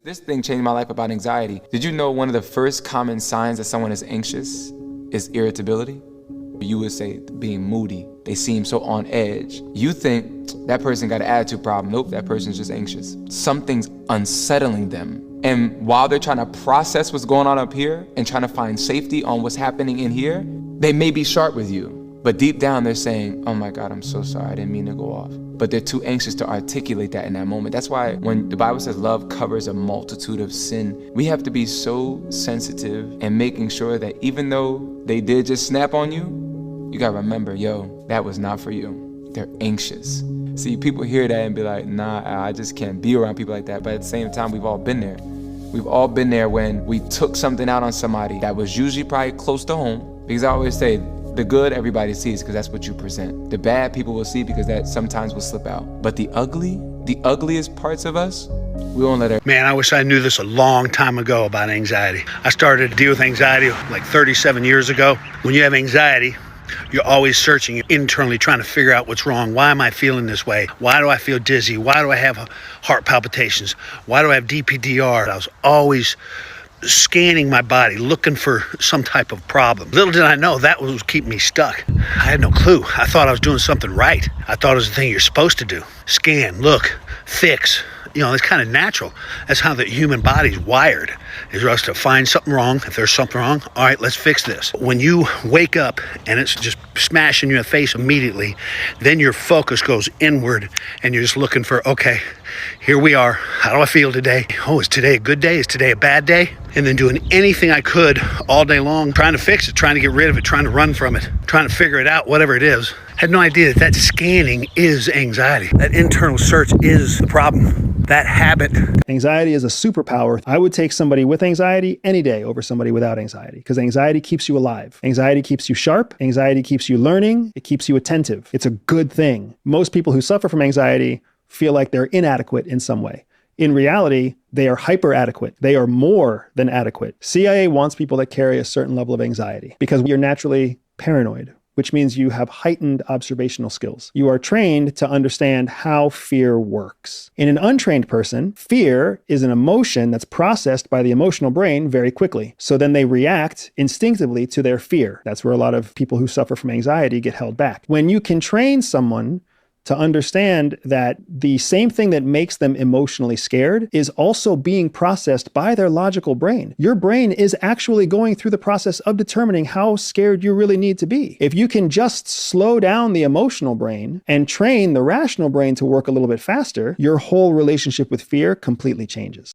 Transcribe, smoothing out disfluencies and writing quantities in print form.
This thing changed my life about anxiety. Did you know one of the first common signs that someone is anxious is irritability? You would say being moody. They seem so on edge. You think that person got an attitude problem. Nope, that person's just anxious. Something's unsettling them. And while they're trying to process what's going on up here and trying to find safety on what's happening in here, they may be sharp with you. But deep down they're saying, oh my God, I'm so sorry, I didn't mean to go off. But they're too anxious to articulate that in that moment. That's why when the Bible says love covers a multitude of sin, we have to be so sensitive and making sure that even though they did just snap on you, you gotta remember, yo, that was not for you. They're anxious. See, people hear that and be like, nah, I just can't be around people like that. But at the same time, we've all been there. We've all been there when we took something out on somebody that was usually probably close to home. Because I always say, the good everybody sees because that's what you present. The bad people will see because that sometimes will slip out. But the ugliest parts of us, we won't let it. Man, I wish I knew this a long time ago about anxiety. I started to deal with anxiety like 37 years ago. When you have anxiety, you're always searching internally, trying to figure out what's wrong. Why am I feeling this way? Why do I feel dizzy? Why do I have heart palpitations? Why do I have DPDR? I was always scanning my body, looking for some type of problem. Little did I know that was keeping me stuck. I had no clue. I thought I was doing something right. I thought it was the thing you're supposed to do. Scan, look, fix. You know, it's kind of natural. That's how the human body's wired, is for us to find something wrong. If there's something wrong, all right, let's fix this. When you wake up and it's just smashing you in the face immediately, then your focus goes inward and you're just looking for, okay, here we are. How do I feel today? Oh, is today a good day? Is today a bad day? And then doing anything I could all day long, trying to fix it, trying to get rid of it, trying to run from it, trying to figure it out, whatever it is. Had no idea that scanning is anxiety. That internal search is the problem. That habit. Anxiety is a superpower. I would take somebody with anxiety any day over somebody without anxiety, because anxiety keeps you alive. Anxiety keeps you sharp. Anxiety keeps you learning. It keeps you attentive. It's a good thing. Most people who suffer from anxiety feel like they're inadequate in some way. In reality, they are hyper adequate. They are more than adequate. CIA wants people that carry a certain level of anxiety because you're naturally paranoid, which means you have heightened observational skills. You are trained to understand how fear works. In an untrained person, fear is an emotion that's processed by the emotional brain very quickly. So then they react instinctively to their fear. That's where a lot of people who suffer from anxiety get held back. When you can train someone to understand that the same thing that makes them emotionally scared is also being processed by their logical brain. Your brain is actually going through the process of determining how scared you really need to be. If you can just slow down the emotional brain and train the rational brain to work a little bit faster, your whole relationship with fear completely changes.